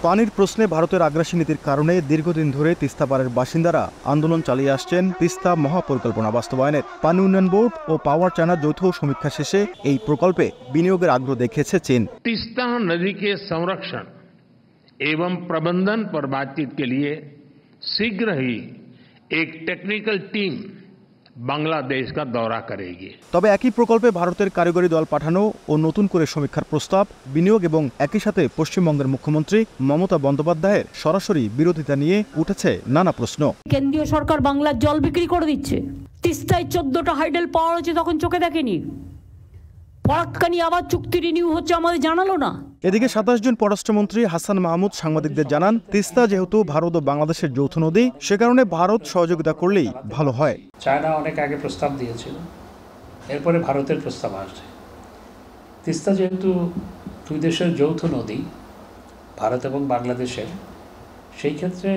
পানির প্রশ্নে ভারতের আগ্রাসী নীতির কারণে দীর্ঘদিন ধরে তিস্তা পাড়ের বাসিন্দারা আন্দোলন চালিয়ে আসছেন তিস্তা মহাপরিকল্পনা বাস্তবায়নের। পানি উন্নয়ন বোর্ড ও পাওয়ার চায়নার যৌথ সমীক্ষা শেষে এই প্রকল্পে বিনিয়োগের আগ্রহ দেখিয়েছে চীন। তিস্তা নদী के संरक्षण एवं प्रबंधन पर बातचीत के लिए शीघ्र ही एक टेक्निकल टीम বাংলাদেশ का दौरा करेगी। তবে একই প্রকল্পে ভারতের কারিগরি দল পাঠানো ও নতুন করে সমীক্ষার প্রস্তাব, বিনিয়োগ এবং একই সাথে পশ্চিমবঙ্গের মুখ্যমন্ত্রী মমতা বন্দ্যোপাধ্যায়ের সরাসরি বিরোধিতা নিয়ে উঠেছে নানা প্রশ্ন। কেন্দ্রীয় সরকার বাংলার জল বিক্রি করে দিচ্ছে, তিস্তায় 14টা হাইডেল পাওয়ার হচ্ছে, তখন চোখে দেখেনি। ফরাক্কানি আবার চুক্তি রিনিউ হচ্ছে, আমাদের জানালো না। এদিকে 27 জুন পররাষ্ট্রমন্ত্রী হাসান মাহমুদ সাংবাদিকদের জানান, তিস্তা যেহেতু ভারত ও বাংলাদেশের যৌথ নদী, সে কারণে ভারত সহযোগিতা করলেই ভালো হয়। চায়না অনেক আগে প্রস্তাব দিয়েছিল, এরপরে ভারতের প্রস্তাব আসছে। তিস্তা যেহেতু দুই দেশের যৌথ নদী, ভারত এবং বাংলাদেশের, সেই ক্ষেত্রে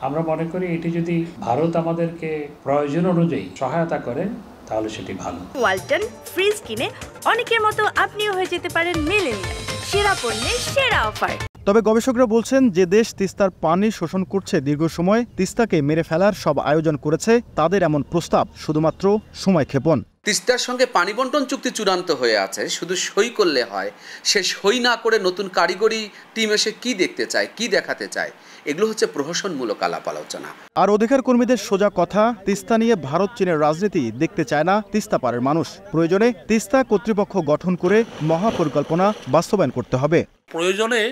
আমরা মনে করি এটি যদি ভারত আমাদেরকে প্রয়োজন অনুযায়ী সহায়তা করে তাহলে সেটি ভালো। ওয়ালটন ফ্রিজ কিনে অনেকের মতো আপনিও হয়ে যেতে পারেন মিলেনিয়াল, সেরা পণ্যের সেরা অফার। তবে গবেষকরা বলছেন, যে দেশ তিস্তার পানি শোষণ করছে দীর্ঘ সময়, তিস্তাকে মেরে ফেলার সব আয়োজন করেছে, তাদের এমন প্রস্তাব শুধুমাত্র সময়ক্ষেপণ। তিস্তার সঙ্গে পানি বন্টন চুক্তি চূড়ান্ত হয়ে আছে, শুধু সই করলে হয়। সে সই না করে নতুন কারিগরি টিম এসে কি দেখতে চায়, কি দেখাতে চায়, এগুলো হচ্ছে প্রহসনমূলক আলাপ আলোচনা। আর অধিকার কর্মীদের সোজা কথা, তিস্তা নিয়ে ভারত চীনের রাজনীতি দেখতে চায় না তিস্তা পাড়ের মানুষ। প্রয়োজনে তিস্তা কর্তৃপক্ষ গঠন করে মহাপরিকল্পনা বাস্তবায়ন করতে হবে। প্রয়োজনে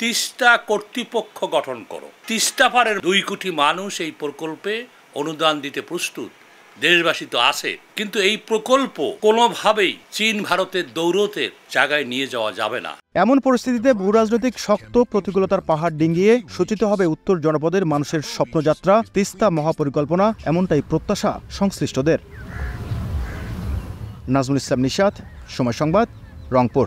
তিস্তা কর্তৃপক্ষ গঠন করো। তিস্তা পাড়ের 2 কোটি মানুষ এই প্রকল্পে অনুদান দিতে প্রস্তুত, দেশবাসী তো আছে। কিন্তু এই প্রকল্প কোনোভাবেই চীন ভারতের দৌলতের জায়গায় নিয়ে যাওয়া যাবে না। এমন পরিস্থিতিতে ভূরাজনৈতিক শক্ত প্রতিকূলতার পাহাড় ডিঙ্গিয়ে সূচিত হবে উত্তর জনপদের মানুষের স্বপ্নযাত্রা, তিস্তা মহাপরিকল্পনা, এমনটাই প্রত্যাশা সংশ্লিষ্টদের। নাজমুল ইসলাম নিশাত, সময় সংবাদ, রংপুর।